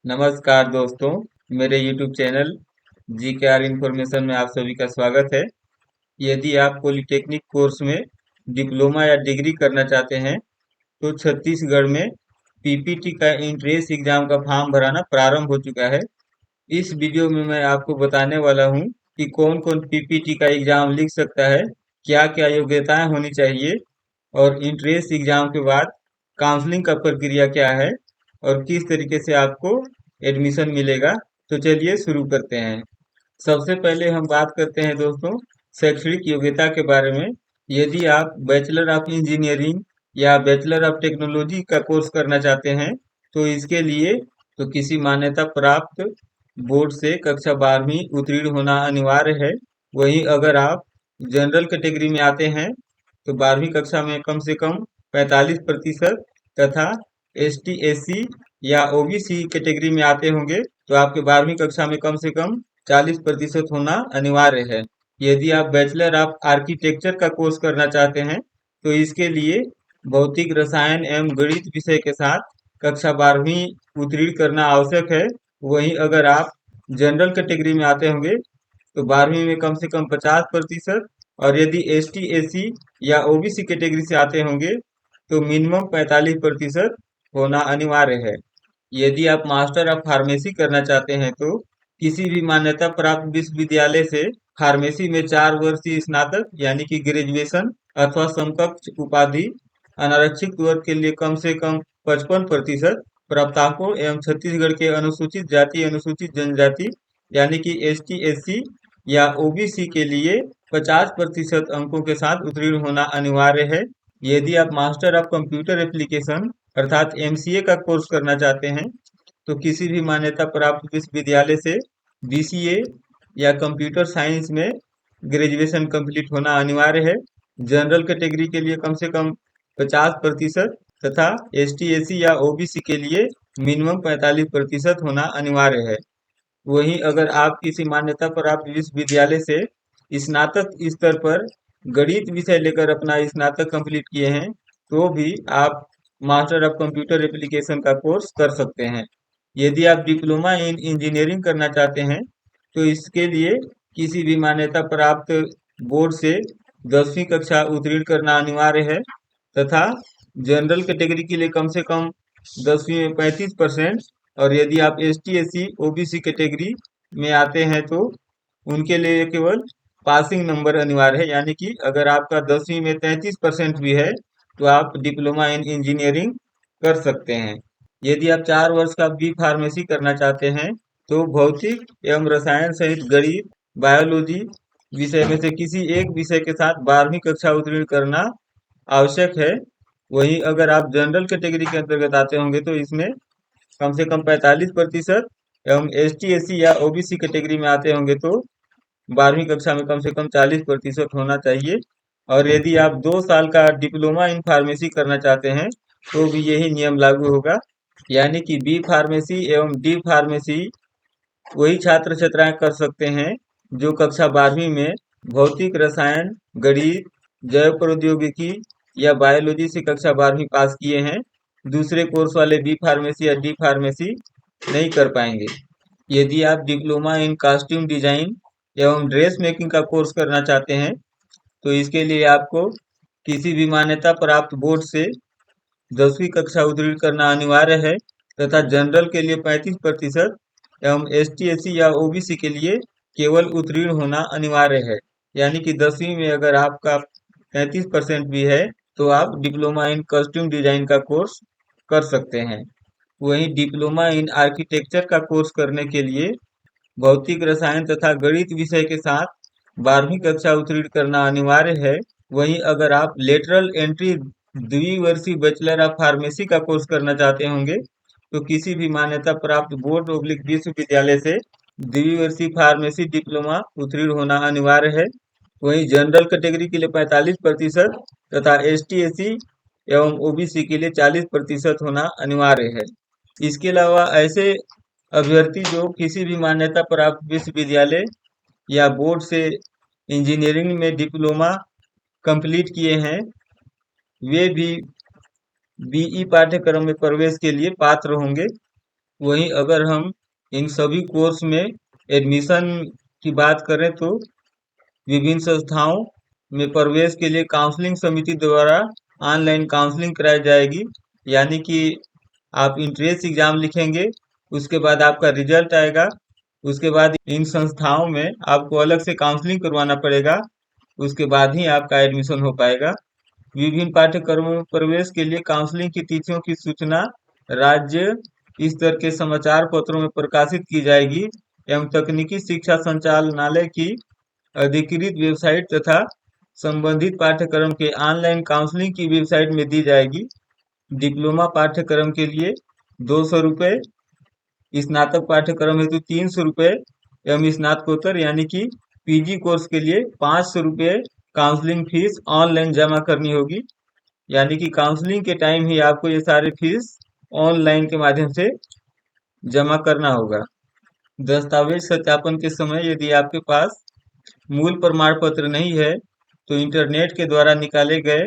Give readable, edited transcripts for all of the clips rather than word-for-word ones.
नमस्कार दोस्तों, मेरे YouTube चैनल जी के आर इंफॉर्मेशन में आप सभी का स्वागत है। यदि आप पॉलिटेक्निक कोर्स में डिप्लोमा या डिग्री करना चाहते हैं तो छत्तीसगढ़ में पीपीटी का एंट्रेंस एग्जाम का फॉर्म भराना प्रारंभ हो चुका है। इस वीडियो में मैं आपको बताने वाला हूं कि कौन कौन पीपीटी का एग्जाम लिख सकता है, क्या क्या योग्यताएं होनी चाहिए और एंट्रेंस एग्जाम के बाद काउंसलिंग का प्रक्रिया क्या है और किस तरीके से आपको एडमिशन मिलेगा। तो चलिए शुरू करते हैं। सबसे पहले हम बात करते हैं दोस्तों शैक्षणिक योग्यता के बारे में। यदि आप बैचलर ऑफ इंजीनियरिंग या बैचलर ऑफ टेक्नोलॉजी का कोर्स करना चाहते हैं तो इसके लिए तो किसी मान्यता प्राप्त बोर्ड से कक्षा 12वीं उत्तीर्ण होना अनिवार्य है। वहीं अगर आप जनरल कैटेगरी में आते हैं तो 12वीं कक्षा में कम से कम 45% तथा एसटी एससी या ओबीसी कैटेगरी में आते होंगे तो आपके 12वीं कक्षा में कम से कम 40% होना अनिवार्य है। यदि आप बैचलर ऑफ आर्किटेक्चर का कोर्स करना चाहते हैं तो इसके लिए भौतिक रसायन एवं गणित विषय के साथ कक्षा 12वीं उत्तीर्ण करना आवश्यक है। वहीं अगर आप जनरल कैटेगरी में आते होंगे तो 12वीं में कम से कम 50% और यदि एस टी एस सी या ओबीसी कैटेगरी से आते होंगे तो मिनिमम 45% होना अनिवार्य है। यदि आप मास्टर ऑफ फार्मेसी करना चाहते हैं तो किसी भी मान्यता प्राप्त विश्वविद्यालय से फार्मेसी में 4 वर्षीय स्नातक यानी कि ग्रेजुएशन अथवा समकक्ष उपाधि अनारक्षित वर्ग के लिए कम से कम 55% प्राप्तांकों एवं छत्तीसगढ़ के अनुसूचित जाति अनुसूचित जनजाति यानी कि एस टी एस सी या ओबीसी के लिए 50% अंकों के साथ उत्तीर्ण होना अनिवार्य है। यदि आप मास्टर ऑफ कंप्यूटर एप्लीकेशन अर्थात एमसीए का कोर्स करना चाहते हैं तो किसी भी मान्यता प्राप्त विश्वविद्यालय से बीसीए या कंप्यूटर साइंस में ग्रेजुएशन कंप्लीट होना अनिवार्य है। जनरल कैटेगरी के लिए कम से कम 50% तथा एसटी एससी या ओबीसी के लिए मिनिमम 45% होना अनिवार्य है। वहीं अगर आप किसी मान्यता प्राप्त विश्वविद्यालय से स्नातक स्तर पर गणित विषय लेकर अपना स्नातक कंप्लीट किए हैं तो भी आप मास्टर ऑफ कंप्यूटर एप्लीकेशन का कोर्स कर सकते हैं। यदि आप डिप्लोमा इन इंजीनियरिंग करना चाहते हैं तो इसके लिए किसी भी मान्यता प्राप्त बोर्ड से 10वीं कक्षा उत्तीर्ण करना अनिवार्य है तथा जनरल कैटेगरी के लिए कम से कम 10वीं में 35% और यदि आप S T S C OBC category में आते हैं तो उनके लिए केवल पासिंग नंबर अनिवार्य है, यानी कि अगर आपका 10वीं में 33% भी है तो आप डिप्लोमा इन इंजीनियरिंग कर सकते हैं। यदि आप 4 वर्ष का बी फार्मेसी करना चाहते हैं तो भौतिक एवं रसायन सहित गणित बायोलॉजी विषय में से किसी एक विषय के साथ 12वीं कक्षा उत्तीर्ण करना आवश्यक है। वहीं अगर आप जनरल कैटेगरी के अंतर्गत आते होंगे तो इसमें कम से कम 45% एवं एस टी एस सी या ओबीसी कैटेगरी में आते होंगे तो 12वीं कक्षा में कम से कम 40% होना चाहिए। और यदि आप 2 साल का डिप्लोमा इन फार्मेसी करना चाहते हैं तो भी यही नियम लागू होगा, यानी कि बी फार्मेसी एवं डी फार्मेसी वही छात्र छात्राएं कर सकते हैं जो कक्षा 12वीं में भौतिक रसायन गणित जैव प्रौद्योगिकी या बायोलॉजी से कक्षा 12वीं पास किए हैं। दूसरे कोर्स वाले बी फार्मेसी या डी फार्मेसी नहीं कर पाएंगे। यदि आप डिप्लोमा इन कॉस्ट्यूम डिजाइन एवं ड्रेस मेकिंग का कोर्स करना चाहते हैं तो इसके लिए आपको किसी भी मान्यता प्राप्त बोर्ड से 10वीं कक्षा उत्तीर्ण करना अनिवार्य है तथा जनरल के लिए 35% एवं एस टी एस सी या ओबीसी के लिए केवल उत्तीर्ण होना अनिवार्य है। यानी कि 10वीं में अगर आपका 35% भी है तो आप डिप्लोमा इन कॉस्ट्यूम डिजाइन का कोर्स कर सकते हैं। वहीं डिप्लोमा इन आर्किटेक्चर का कोर्स करने के लिए भौतिक रसायन तथा गणित विषय के साथ 12वीं कक्षा उत्तीर्ण करना अनिवार्य है। वहीं अगर आप लेटरल एंट्री द्विवर्षीय बैचलर ऑफ फार्मेसी का कोर्स करना चाहते होंगे तो किसी भी मान्यता प्राप्त बोर्ड ओब्लिक विश्वविद्यालय से द्विवर्षीय फार्मेसी डिप्लोमा उत्तीर्ण होना अनिवार्य है। वहीं जनरल कैटेगरी के लिए 45% तथा एस टी एस सी एवं ओबीसी के लिए 40% होना अनिवार्य है। इसके अलावा ऐसे अभ्यर्थी जो किसी भी मान्यता प्राप्त विश्वविद्यालय या बोर्ड से इंजीनियरिंग में डिप्लोमा कंप्लीट किए हैं वे भी बीई पाठ्यक्रम में प्रवेश के लिए पात्र होंगे। वहीं अगर हम इन सभी कोर्स में एडमिशन की बात करें तो विभिन्न संस्थाओं में प्रवेश के लिए काउंसलिंग समिति द्वारा ऑनलाइन काउंसलिंग कराई जाएगी। यानी कि आप इंट्रेंस एग्जाम लिखेंगे, उसके बाद आपका रिजल्ट आएगा, उसके बाद इन संस्थाओं में आपको अलग से काउंसलिंग करवाना पड़ेगा, उसके बाद ही आपका एडमिशन हो पाएगा। विभिन्न पाठ्यक्रमों में प्रवेश के लिए काउंसलिंग की तिथियों की सूचना राज्य स्तर के समाचार पत्रों में प्रकाशित की जाएगी एवं तकनीकी शिक्षा संचालनालय की अधिकृत वेबसाइट तथा संबंधित पाठ्यक्रम के ऑनलाइन काउंसलिंग की वेबसाइट में दी जाएगी। डिप्लोमा पाठ्यक्रम के लिए 200 रुपये, स्नातक पाठ्यक्रम हेतु 300 रुपये एवं स्नातकोत्तर यानी कि पीजी कोर्स के लिए 500 रुपये काउंसलिंग फीस ऑनलाइन जमा करनी होगी। यानी कि काउंसलिंग के टाइम ही आपको ये सारे फीस ऑनलाइन के माध्यम से जमा करना होगा। दस्तावेज सत्यापन के समय यदि आपके पास मूल प्रमाण पत्र नहीं है तो इंटरनेट के द्वारा निकाले गए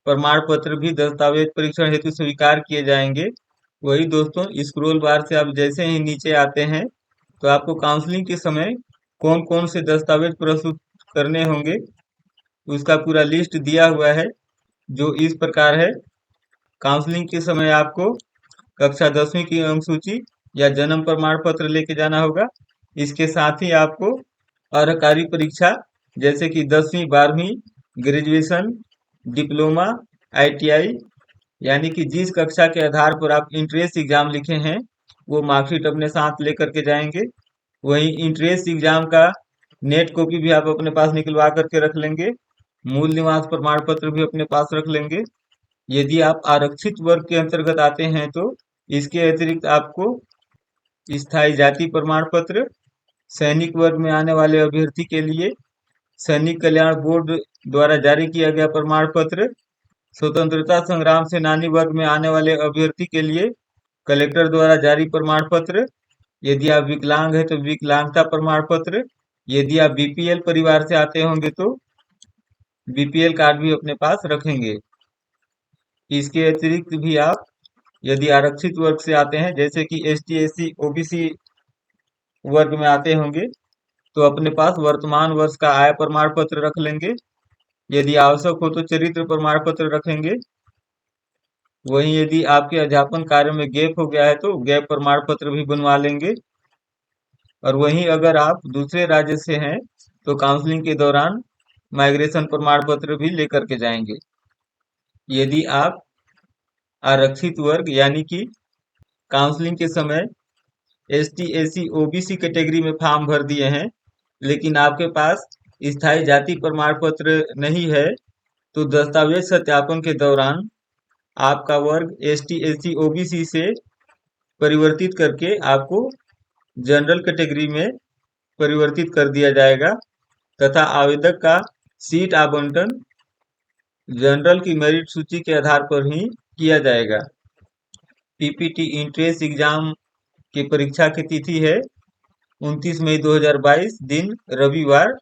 प्रमाण पत्र भी दस्तावेज परीक्षण हेतु स्वीकार किए जाएंगे। वही दोस्तों, स्क्रॉल बार से आप जैसे ही नीचे आते हैं तो आपको काउंसलिंग के समय कौन कौन से दस्तावेज प्रस्तुत करने होंगे उसका पूरा लिस्ट दिया हुआ है, जो इस प्रकार है। काउंसलिंग के समय आपको कक्षा 10वीं की अंक सूची या जन्म प्रमाण पत्र लेके जाना होगा। इसके साथ ही आपको अर्हकारी परीक्षा जैसे कि 10वीं 12वीं ग्रेजुएशन डिप्लोमा आईटीआई यानी कि जिस कक्षा के आधार पर आप इंट्रेंस एग्जाम लिखे हैं वो मार्कशीट अपने साथ लेकर के जाएंगे। वहीं इंट्रेंस एग्जाम का नेट कॉपी भी आप अपने पास निकलवा करके रख लेंगे। मूल निवास प्रमाण पत्र भी अपने पास रख लेंगे। यदि आप आरक्षित वर्ग के अंतर्गत आते हैं तो इसके अतिरिक्त आपको स्थायी जाति प्रमाण पत्र, सैनिक वर्ग में आने वाले अभ्यर्थी के लिए सैनिक कल्याण बोर्ड द्वारा जारी किया गया प्रमाण पत्र, स्वतंत्रता संग्राम सेनानी वर्ग में आने वाले अभ्यर्थी के लिए कलेक्टर द्वारा जारी प्रमाण पत्र, यदि आप विकलांग हैं तो विकलांगता प्रमाण पत्र, यदि आप बीपीएल परिवार से आते होंगे तो बीपीएल कार्ड भी अपने पास रखेंगे। इसके अतिरिक्त भी आप यदि आरक्षित वर्ग से आते हैं जैसे कि एसटी एससी ओबीसी वर्ग में आते होंगे तो अपने पास वर्तमान वर्ष का आय प्रमाण पत्र रख लेंगे। यदि आवश्यक हो तो चरित्र प्रमाण पत्र रखेंगे। वहीं यदि आपके अध्यापन कार्य में गैप हो गया है तो गैप प्रमाण पत्र भी बनवा लेंगे। और वहीं अगर आप दूसरे राज्य से हैं तो काउंसलिंग के दौरान माइग्रेशन प्रमाण पत्र भी लेकर के जाएंगे। यदि आप आरक्षित वर्ग यानी कि काउंसलिंग के समय एसटी एससी ओबीसी कैटेगरी में फॉर्म भर दिए हैं लेकिन आपके पास स्थायी जाति प्रमाण पत्र नहीं है तो दस्तावेज सत्यापन के दौरान आपका वर्ग एसटी एससी ओबीसी से परिवर्तित करके आपको जनरल कैटेगरी में परिवर्तित कर दिया जाएगा तथा आवेदक का सीट आवंटन जनरल की मेरिट सूची के आधार पर ही किया जाएगा। पीपीटी इंट्रेंस एग्जाम की परीक्षा की तिथि है 29 मई 2022 दिन रविवार।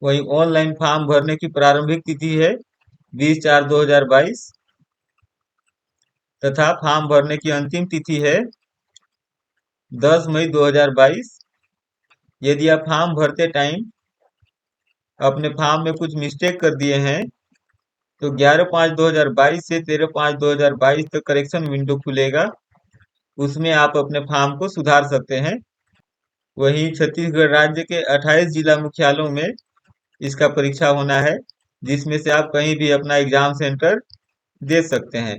वहीं ऑनलाइन फॉर्म भरने की प्रारंभिक तिथि है 20/4/2022 तथा फॉर्म भरने की अंतिम तिथि है 10 मई 2022। यदि आप फॉर्म भरते टाइम अपने फॉर्म में कुछ मिस्टेक कर दिए हैं तो 11/5/2022 से 13/5/2022 तक करेक्शन विंडो खुलेगा, उसमें आप अपने फॉर्म को सुधार सकते हैं। वहीं छत्तीसगढ़ राज्य के 28 जिला मुख्यालयों में इसका परीक्षा होना है, जिसमें से आप कहीं भी अपना एग्जाम सेंटर दे सकते हैं।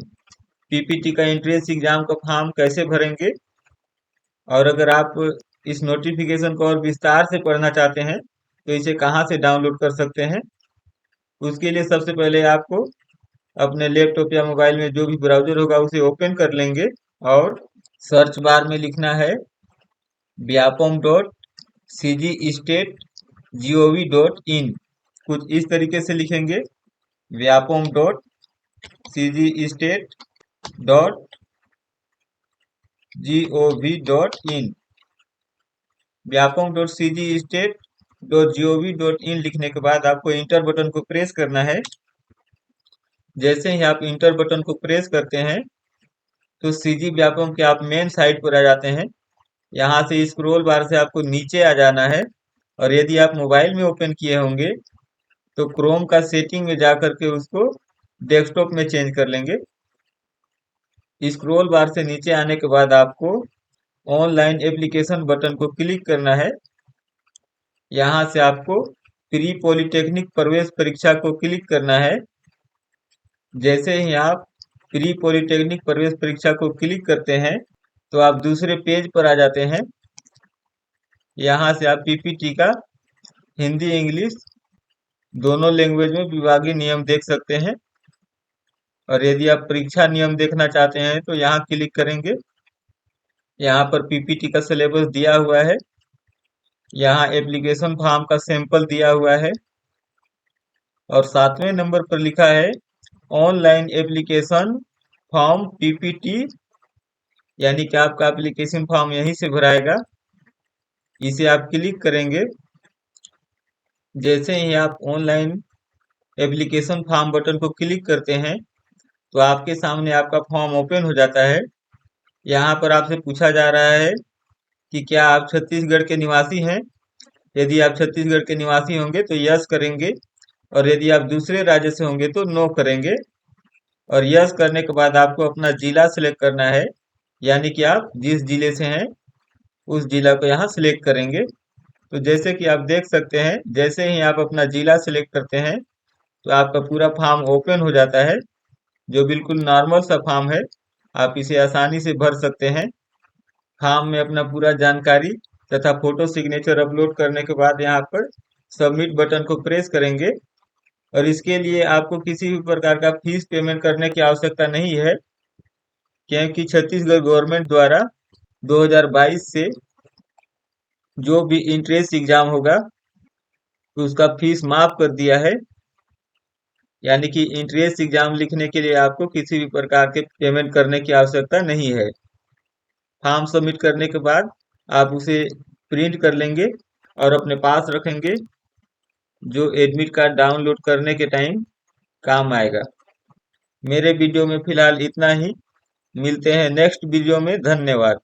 पीपीटी का एंट्रेंस एग्जाम का फॉर्म कैसे भरेंगे और अगर आप इस नोटिफिकेशन को और विस्तार से पढ़ना चाहते हैं तो इसे कहाँ से डाउनलोड कर सकते हैं। उसके लिए सबसे पहले आपको अपने लैपटॉप या मोबाइल में जो भी ब्राउजर होगा उसे ओपन कर लेंगे और सर्च बार में लिखना है vyapom.cgstate.gov.in। कुछ इस तरीके से लिखेंगे vyapom.cgstate.gov.in। vyapom.cgstate.gov.in लिखने के बाद आपको इंटर बटन को प्रेस करना है। जैसे ही आप इंटर बटन को प्रेस करते हैं तो सीजी व्यापम के आप मेन साइट पर आ जाते हैं। यहाँ से स्क्रॉल बार से आपको नीचे आ जाना है, और यदि आप मोबाइल में ओपन किए होंगे तो क्रोम का सेटिंग में जा करके उसको डेस्कटॉप में चेंज कर लेंगे। स्क्रॉल बार से नीचे आने के बाद आपको ऑनलाइन एप्लीकेशन बटन को क्लिक करना है। यहाँ से आपको प्री पॉलिटेक्निक प्रवेश परीक्षा को क्लिक करना है। जैसे ही आप प्री पॉलिटेक्निक प्रवेश परीक्षा को क्लिक करते हैं तो आप दूसरे पेज पर आ जाते हैं। यहाँ से आप पीपीटी का हिंदी इंग्लिश दोनों लैंग्वेज में विभागीय नियम देख सकते हैं। और यदि आप परीक्षा नियम देखना चाहते हैं तो यहाँ क्लिक करेंगे। यहाँ पर पीपीटी का सिलेबस दिया हुआ है। यहाँ एप्लीकेशन फॉर्म का सैंपल दिया हुआ है, और 7वें नंबर पर लिखा है ऑनलाइन एप्लीकेशन फॉर्म पीपीटी, यानी कि आपका एप्लीकेशन फॉर्म यहीं से भराएगा। इसे आप क्लिक करेंगे। जैसे ही आप ऑनलाइन एप्लीकेशन फॉर्म बटन को क्लिक करते हैं तो आपके सामने आपका फॉर्म ओपन हो जाता है। यहाँ पर आपसे पूछा जा रहा है कि क्या आप छत्तीसगढ़ के निवासी हैं। यदि आप छत्तीसगढ़ के निवासी होंगे तो यस करेंगे, और यदि आप दूसरे राज्य से होंगे तो नो करेंगे। और यस करने के बाद आपको अपना जिला सिलेक्ट करना है, यानी कि आप जिस जिले से हैं उस जिला को यहाँ सिलेक्ट करेंगे। तो जैसे कि आप देख सकते हैं, जैसे ही आप अपना जिला सिलेक्ट करते हैं तो आपका पूरा फॉर्म ओपन हो जाता है, जो बिल्कुल नॉर्मल सा फॉर्म है। आप इसे आसानी से भर सकते हैं। फॉर्म में अपना पूरा जानकारी तथा फोटो सिग्नेचर अपलोड करने के बाद यहाँ पर सबमिट बटन को प्रेस करेंगे। और इसके लिए आपको किसी भी प्रकार का फीस पेमेंट करने की आवश्यकता नहीं है, क्योंकि छत्तीसगढ़ गवर्नमेंट द्वारा 2022 से जो भी इंट्रेंस एग्जाम होगा तो उसका फीस माफ कर दिया है। यानी कि इंट्रेंस एग्जाम लिखने के लिए आपको किसी भी प्रकार के पेमेंट करने की आवश्यकता नहीं है। फॉर्म सबमिट करने के बाद आप उसे प्रिंट कर लेंगे और अपने पास रखेंगे, जो एडमिट कार्ड डाउनलोड करने के टाइम काम आएगा। मेरे वीडियो में फिलहाल इतना ही। मिलते हैं नेक्स्ट वीडियो में। धन्यवाद।